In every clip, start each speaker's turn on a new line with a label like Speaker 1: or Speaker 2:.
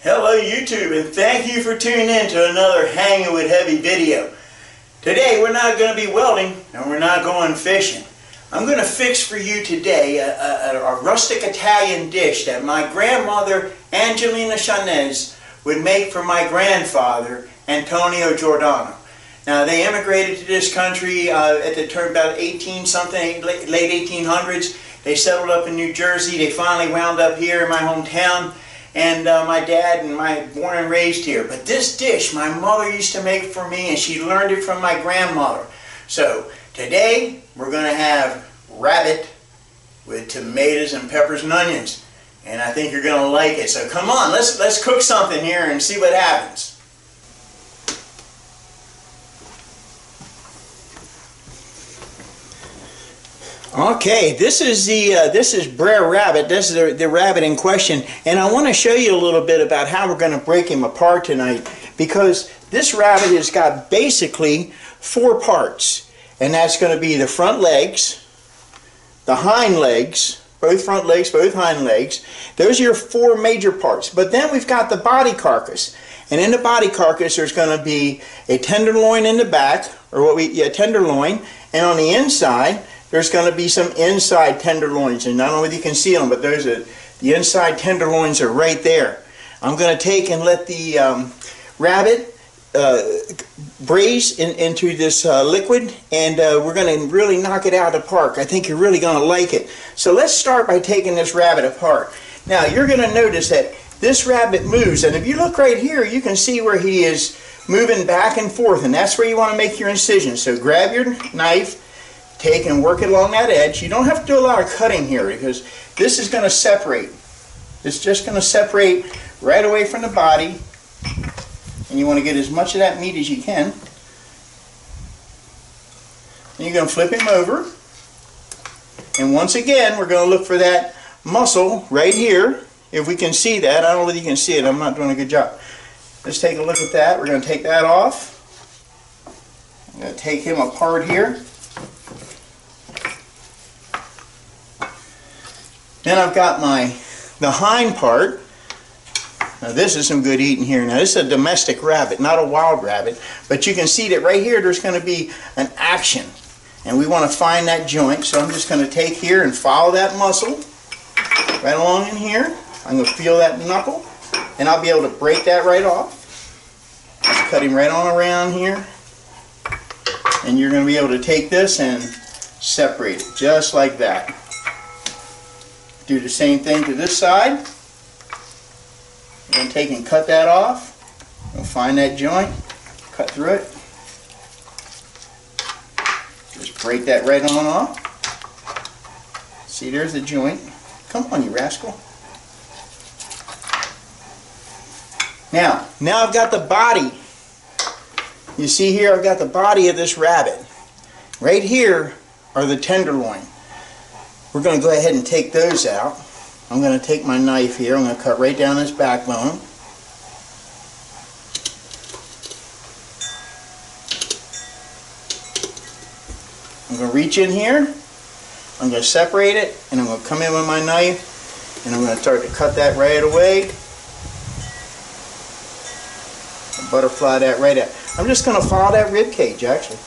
Speaker 1: Hello YouTube, and thank you for tuning in to another Hanging with Heavy video. Today we're not going to be welding and we're not going fishing. I'm going to fix for you today a rustic Italian dish that my grandmother Angelina Chanez would make for my grandfather Antonio Giordano. Now they immigrated to this country at the turn about 18-something, late 1800s. They settled up in New Jersey. They finally wound up here in my hometown. And my dad and born and raised here. But this dish my mother used to make for me, and she learned it from my grandmother. So today we're going to have rabbit with tomatoes and peppers and onions, and I think you're going to like it. So come on, let's cook something here and see what happens. Okay, this is Brer Rabbit. This is the rabbit in question, and I want to show you a little bit about how we're going to break him apart tonight, because this rabbit has got basically 4 parts, and that's going to be the front legs, the hind legs, both front legs, both hind legs. Those are your 4 major parts. But then we've got the body carcass, and in the body carcass there's going to be a tenderloin in the back, or tenderloin, and on the inside there's going to be some inside tenderloins, and not only you can see them, but the inside tenderloins are right there. I'm going to take and let the rabbit braise into this liquid, and we're going to really knock it out of the park. I think you're really going to like it. So let's start by taking this rabbit apart. Now you're going to notice that this rabbit moves, and if you look right here, you can see where he is moving back and forth, and that's where you want to make your incision. So grab your knife, take and work it along that edge. You don't have to do a lot of cutting here, because this is going to separate. It's just going to separate right away from the body, and you want to get as much of that meat as you can. Then you're going to flip him over, and once again we're going to look for that muscle right here. If we can see that, I don't know whether you can see it, I'm not doing a good job. Let's take a look at that. We're going to take that off. I'm going to take him apart here. Then I've got the hind part. Now this is some good eating here. Now this is a domestic rabbit, not a wild rabbit. But you can see that right here there's going to be an action. And we want to find that joint. So I'm just going to take here and follow that muscle right along in here. I'm going to feel that knuckle. And I'll be able to break that right off. Just cut him right on around here. And you're going to be able to take this and separate it just like that. Do the same thing to this side. Then take and cut that off. We'll find that joint, cut through it. Just break that right on off. See, there's the joint. Come on, you rascal. Now I've got the body. You see here, I've got the body of this rabbit. Right here are the tenderloin. We're going to go ahead and take those out. I'm going to take my knife here. I'm going to cut right down this backbone. I'm going to reach in here. I'm going to separate it, and I'm going to come in with my knife, and I'm going to start to cut that right away. Butterfly that right out. I'm just going to follow that rib cage, actually.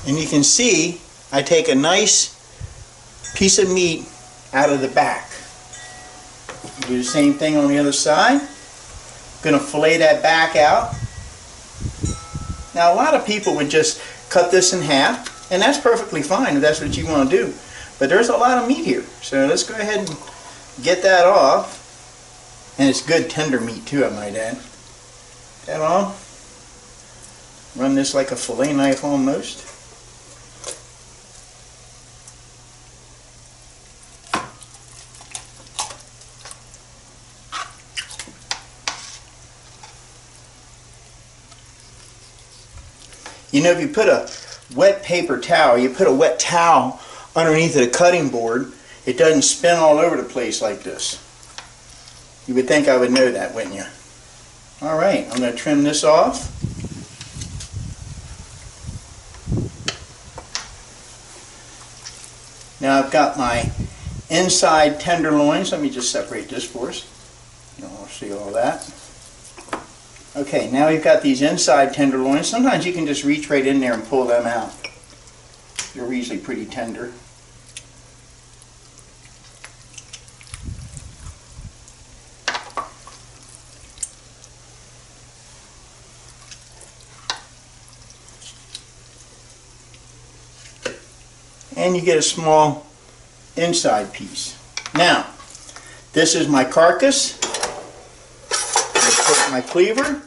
Speaker 1: And you can see I take a nice piece of meat out of the back. Do the same thing on the other side. Going to fillet that back out. Now a lot of people would just cut this in half, and that's perfectly fine if that's what you want to do. But there's a lot of meat here, so let's go ahead and get that off. And it's good tender meat too, I might add. That off. Run this like a fillet knife almost. You know, if you put a wet paper towel, you put a wet towel underneath the cutting board, it doesn't spin all over the place like this. You would think I would know that, wouldn't you? All right, I'm going to trim this off. Now I've got my inside tenderloins. Let me just separate this for us. You will see all that. Okay, now we've got these inside tenderloins. Sometimes you can just reach right in there and pull them out. They're usually pretty tender. And you get a small inside piece. Now, this is my carcass. I put my cleaver,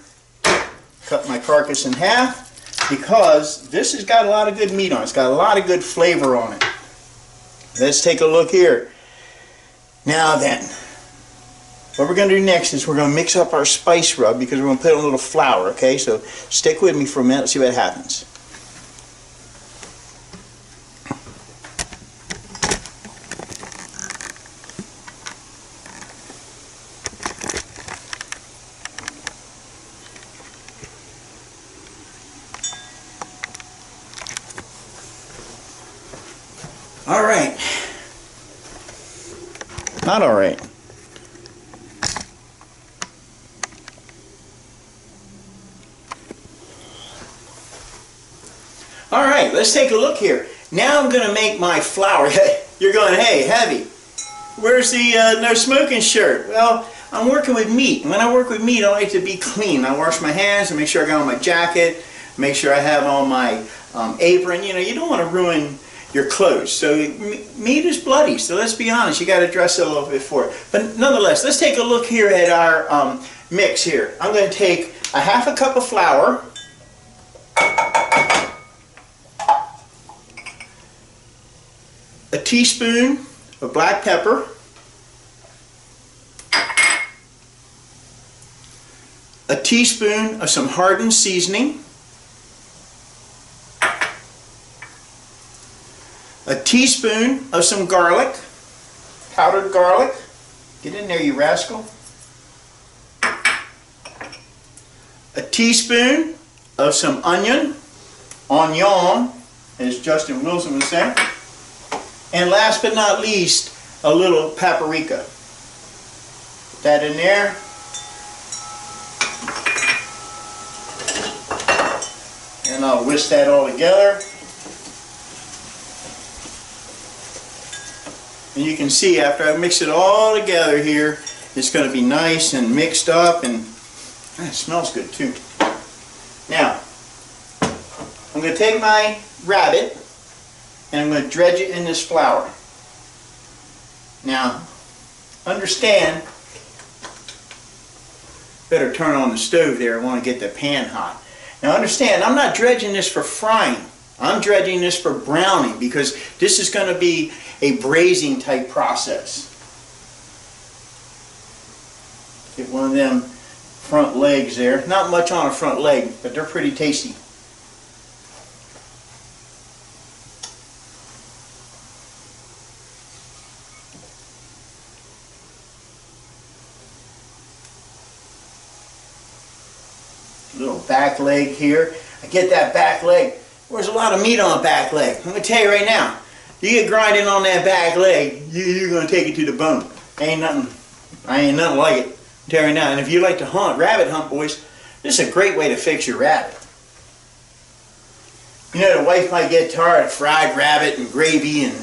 Speaker 1: cut my carcass in half, because this has got a lot of good meat on it. It's got a lot of good flavor on it. Let's take a look here. Now then, what we're going to do next is we're going to mix up our spice rub, because we're going to put in a little flour, okay? So stick with me for a minute, see what happens. All right. Not all right. All right, let's take a look here. Now I'm going to make my flour. You're going, hey, heavy. Where's the no smoking shirt? Well, I'm working with meat. When I work with meat, I like to be clean. I wash my hands and make sure I got on my jacket, make sure I have on my apron. You know, you don't want to ruin your clothes. So meat is bloody, so let's be honest, you got to dress a little bit for it. But nonetheless, let's take a look here at our mix here. I'm going to take a half a cup of flour, a teaspoon of black pepper, a teaspoon of some hardened seasoning, a teaspoon of some garlic, powdered garlic. Get in there, you rascal. A teaspoon of some onion, as Justin Wilson would say. And last but not least, a little paprika. Put that in there. And I'll whisk that all together. And you can see after I mix it all together here, it's going to be nice and mixed up, and it smells good too. Now, I'm going to take my rabbit and I'm going to dredge it in this flour. Now, understand, better turn on the stove there, I want to get the pan hot. Now understand, I'm not dredging this for frying. I'm dredging this for browning, because this is going to be a braising type process. Get one of them front legs there. Not much on a front leg, but they're pretty tasty. Little back leg here. I get that back leg. There's a lot of meat on the back leg. I'm going to tell you right now, you get grinding on that back leg, you're going to take it to the bone. Ain't nothing like it. I'm telling you now. And if you like to hunt, rabbit hunt, boys, this is a great way to fix your rabbit. You know, the wife might get tired of fried rabbit and gravy and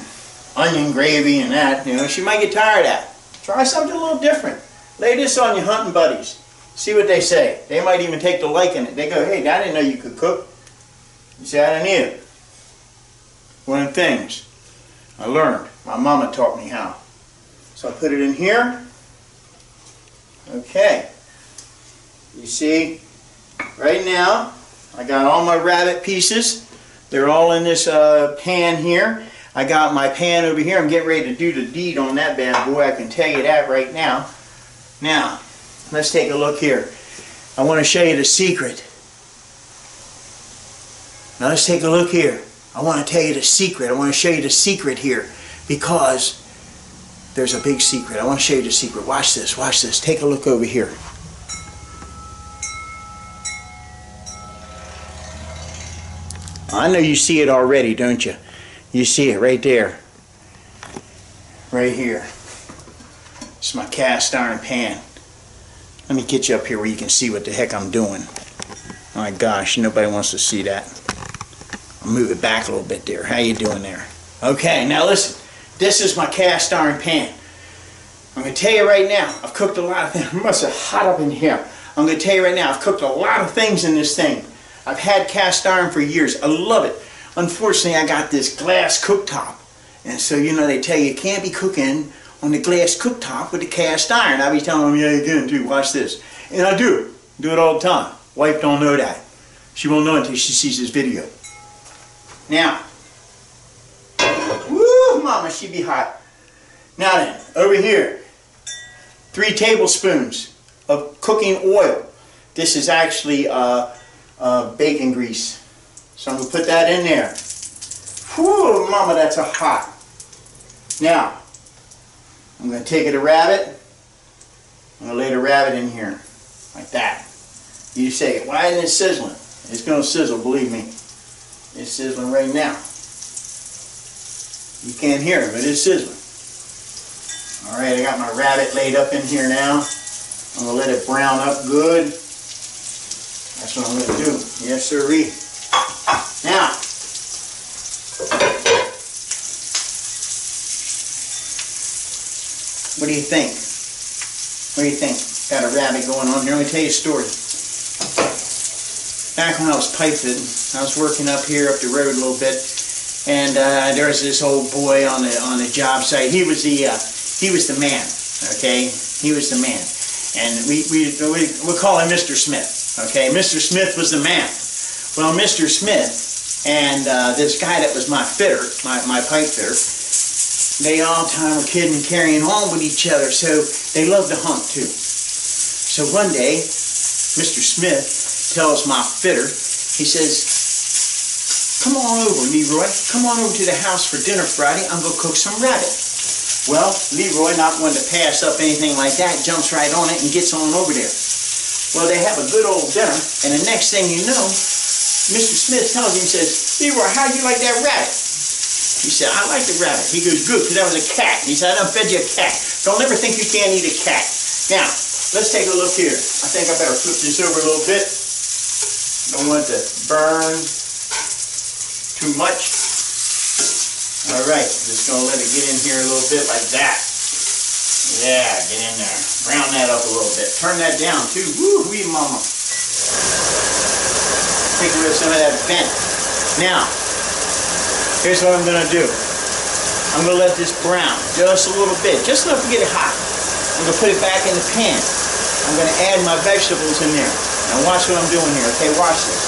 Speaker 1: onion gravy and that. You know, she might get tired of that. Try something a little different. Lay this on your hunting buddies. See what they say. They might even take the liking it. They go, hey, I didn't know you could cook. You say, I didn't either. One of the things I learned. My mama taught me how. So I put it in here. Okay. You see, right now, I got all my rabbit pieces. They're all in this pan here. I got my pan over here. I'm getting ready to do the deed on that bad boy. I can tell you that right now. Now, let's take a look here. I want to show you the secret. Now let's take a look here. I want to tell you the secret. I want to show you the secret here because there's a big secret. I want to show you the secret. Watch this, watch this. Take a look over here. I know you see it already, don't you? You see it right there. Right here. It's my cast iron pan. Let me get you up here where you can see what the heck I'm doing. Oh my gosh, nobody wants to see that. I'll move it back a little bit there. How you doing there? Okay, now listen. This is my cast iron pan. I'm going to tell you right now, I've cooked a lot of things. It must have hot up in here. I'm going to tell you right now, I've cooked a lot of things in this thing. I've had cast iron for years. I love it. Unfortunately, I got this glass cooktop. And so, you know, they tell you can't be cooking on the glass cooktop with the cast iron. I be telling them, yeah, you can too. Watch this. And I do. Do it all the time. Wife don't know that. She won't know until she sees this video. Now, woo, mama, she be hot. Now then, over here, 3 tablespoons of cooking oil. This is actually bacon grease. So I'm going to put that in there. Whew, mama, that's a hot. Now, I'm going to take a rabbit. I'm going to lay the rabbit in here. Like that. You say, why isn't it sizzling? It's going to sizzle, believe me. It's sizzling right now. You can't hear it, but it's sizzling. Alright, I got my rabbit laid up in here now. I'm going to let it brown up good. That's what I'm going to do. Yes, sirree. Now, what do you think? What do you think? Got a rabbit going on here. Let me tell you a story. Back when I was pipe fitting, I was working up here, up the road a little bit, and there was this old boy on the job site. He was the man. Okay, he was the man, and we call him Mr. Smith. Okay, Mr. Smith was the man. Well, Mr. Smith and this guy that was my fitter, my pipe fitter, they all the time were kidding and carrying on with each other, so they loved to hunt too. So one day, Mr. Smith tells my fitter, he says, come on over, Leroy, come on over to the house for dinner Friday, I'm going to cook some rabbit. Well, Leroy, not one to pass up anything like that, jumps right on it and gets on over there. Well, they have a good old dinner, and the next thing you know, Mr. Smith tells him, he says, Leroy, how do you like that rabbit? He said, I like the rabbit. He goes, good, because that was a cat. He said, I done fed you a cat. Don't ever think you can't eat a cat. Now, let's take a look here. I think I better flip this over a little bit. Don't want it to burn too much. Alright, just going to let it get in here a little bit like that. Yeah, get in there. Brown that up a little bit. Turn that down too. Woo-wee, mama. Take rid of some of that vent. Now, here's what I'm going to do. I'm going to let this brown just a little bit. Just enough to get it hot. I'm going to put it back in the pan. I'm going to add my vegetables in there. Now watch what I'm doing here, okay? Watch this.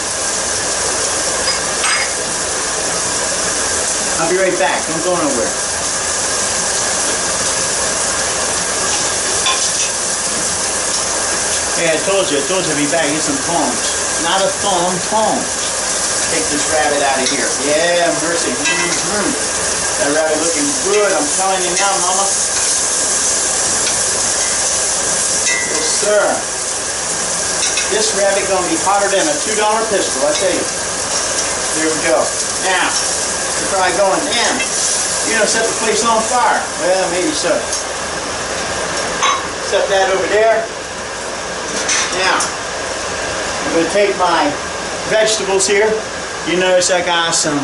Speaker 1: I'll be right back. Don't go nowhere. Yeah, I told you I'd be back. Get some tongs. Not a thong, tongs. Take this rabbit out of here. Yeah, mercy. That rabbit looking good. I'm telling you now, mama. Yes, sir. This rabbit gonna be hotter than a $2 pistol, I tell you. There we go. Now, you're probably going, damn, you know, set the place on fire. Well, maybe so. Set that over there. Now, I'm going to take my vegetables here. You notice I got some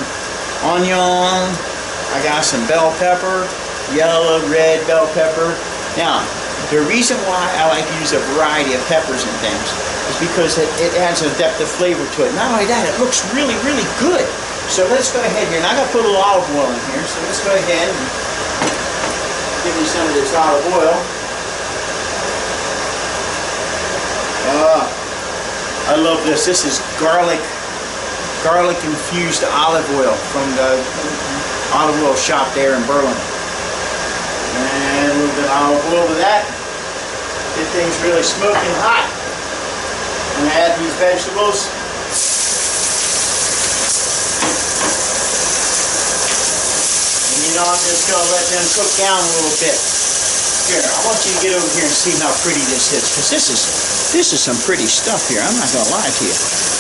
Speaker 1: onion, I got some bell pepper, yellow, red bell pepper. Now, the reason why I like to use a variety of peppers and things is because it adds a depth of flavor to it. Not only that, it looks really, really good. So let's go ahead here. And I got to put a little olive oil in here, so let's go ahead and give me some of this olive oil. I love this. This is garlic infused olive oil from the olive oil shop there in Berlin. And a little bit of olive oil to that. Get things really smoking hot. I'm going to add these vegetables. know, I'm just going to let them cook down a little bit. Here, I want you to get over here and see how pretty this is, because this is some pretty stuff here. I'm not going to lie to you.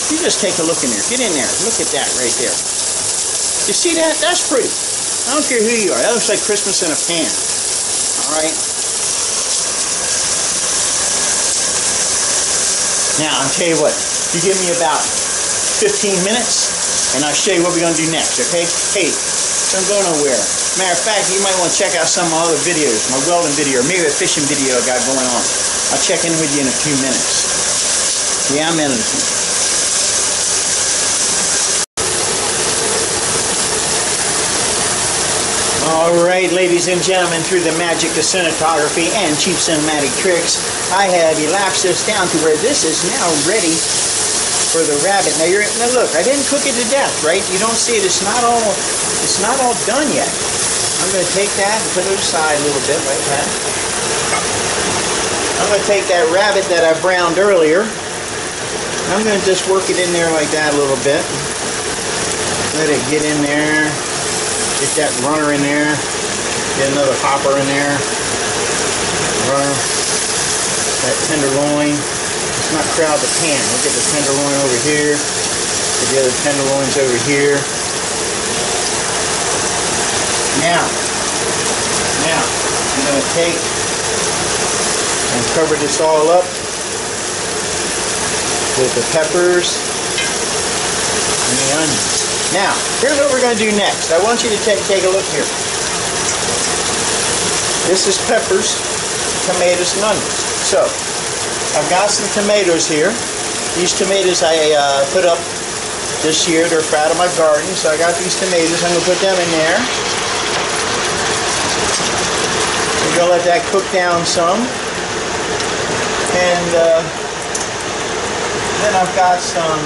Speaker 1: You just take a look in there. Get in there. Look at that right there. You see that? That's pretty. I don't care who you are. That looks like Christmas in a pan. All right. Now, I'll tell you what. You give me about 15 minutes, and I'll show you what we're going to do next, okay? Hey, don't go nowhere. Matter of fact, you might want to check out some of my other videos, my welding video, or maybe a fishing video I got going on. I'll check in with you in a few minutes. Yeah, I'm in it. Alright, ladies and gentlemen, through the magic of cinematography and cheap cinematic tricks, I have elapsed this down to where this is now ready for the rabbit. Now look, I didn't cook it to death, right? You don't see it, it's not all done yet. I'm going to take that and put it aside a little bit like that. I'm going to take that rabbit that I browned earlier. I'm going to just work it in there like that a little bit. Let it get in there. Get that runner in there. Get another hopper in there. Runner. That tenderloin. Let's not crowd the pan. Look at the tenderloin over here. Get the other tenderloins over here. Now, I'm going to take and cover this all up with the peppers and the onions. Now, here's what we're going to do next. I want you to take a look here. This is peppers, tomatoes, and onions. So, I've got some tomatoes here. These tomatoes I put up this year. They're out of my garden, so I got these tomatoes. I'm going to put them in there. We're going to let that cook down some. And then I've got some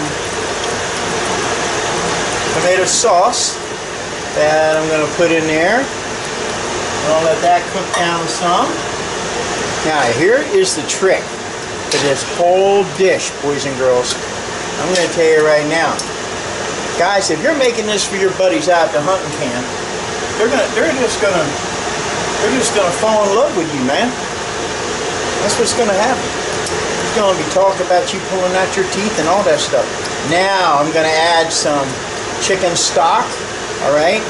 Speaker 1: tomato sauce that I'm going to put in there. I'll let that cook down some. Now here is the trick to this whole dish, boys and girls. I'm going to tell you right now. Guys, if you're making this for your buddies out at the hunting camp, they're just gonna fall in love with you, man. That's what's gonna happen. It's gonna be talk about you pulling out your teeth and all that stuff. Now I'm gonna add some chicken stock. All right,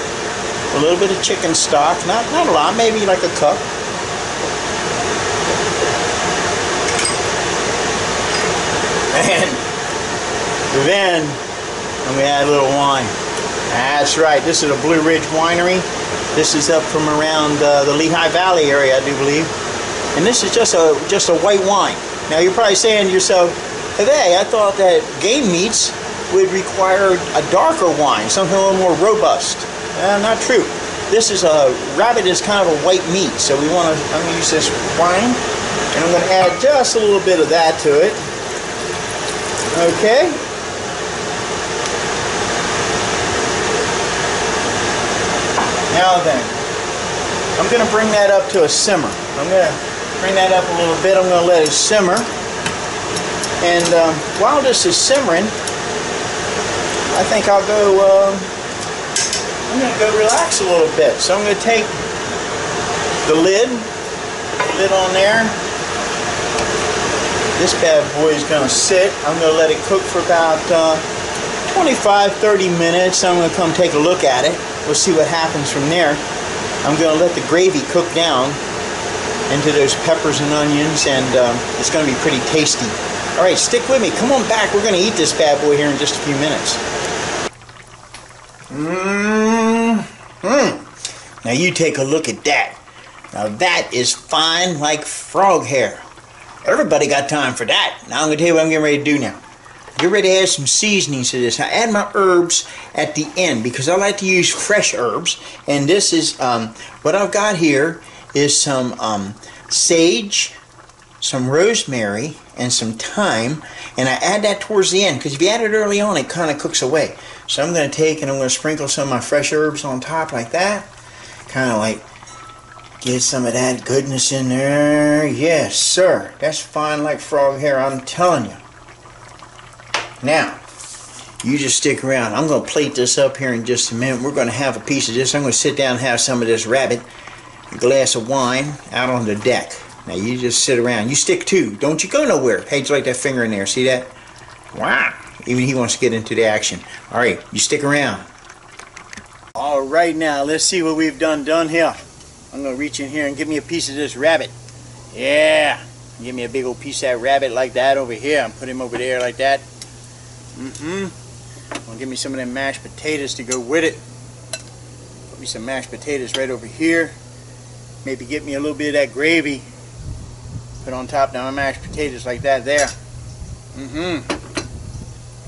Speaker 1: a little bit of chicken stock, not a lot, maybe like a cup. And then I'm gonna add a little wine. That's right. This is a Blue Ridge Winery. This is up from around the Lehigh Valley area, I do believe. And this is just a white wine. Now you're probably saying to yourself, hey, I thought that game meats would require a darker wine, something a little more robust. Not true. This is rabbit is kind of a white meat, so I'm going to use this wine, and I'm going to add just a little bit of that to it. Okay. Now then, I'm going to bring that up to a simmer. I'm going to bring that up a little bit. I'm going to let it simmer. And while this is simmering, I think I'll go, I'm going to go relax a little bit. So I'm going to take the lid on there. This bad boy is going to sit. I'm going to let it cook for about 25-30 minutes. I'm going to come take a look at it. We'll see what happens from there. I'm going to let the gravy cook down into those peppers and onions, and it's going to be pretty tasty. All right, stick with me. Come on back. We're going to eat this bad boy here in just a few minutes. Now you take a look at that. Now that is fine like frog hair. Everybody got time for that. Now I'm going to tell you what I'm getting ready to do now. Get ready to add some seasonings to this. I add my herbs at the end because I like to use fresh herbs. And this is, what I've got here is some sage, some rosemary, and some thyme. And I add that towards the end because if you add it early on, it kind of cooks away. So I'm going to take and I'm going to sprinkle some of my fresh herbs on top like that. Kind of like get some of that goodness in there. Yes, sir. That's fine like frog hair, I'm telling you. Now, You just stick around. I'm going to plate this up here in just a minute. We're going to have a piece of this. I'm going to sit down and have some of this rabbit, a glass of wine, out on the deck. Now you just sit around. You stick too. Don't you go nowhere. Hey, just like that finger in there. See that? Wow. Even he wants to get into the action. All right, you stick around. All right, now let's see what we've done here. I'm going to reach in here and give me a piece of this rabbit. Yeah. Give me a big old piece of that rabbit like that over here. And put him over there like that. Gonna give me some of them mashed potatoes to go with it. Put me some mashed potatoes right over here. Maybe get me a little bit of that gravy. Put on top of my mashed potatoes like that there.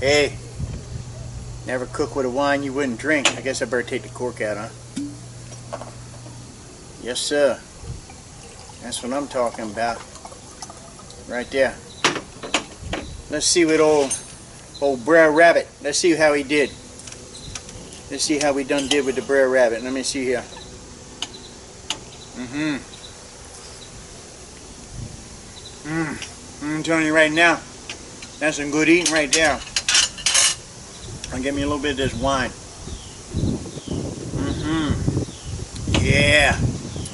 Speaker 1: Hey, never cook with a wine you wouldn't drink. I guess I better take the cork out, huh? Yes, sir. That's what I'm talking about. Right there. Let's see what old Brer Rabbit. Let's see how he did. Let's see how we done did with the Brer Rabbit. Let me see here. I'm telling you right now, that's some good eating right there. I'll get me a little bit of this wine. Yeah.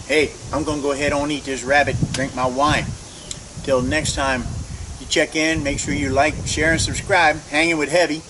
Speaker 1: Hey, I'm gonna go ahead and eat this rabbit, drink my wine. Till next time you check in, make sure you like, share, and subscribe. Hanging with Heavy.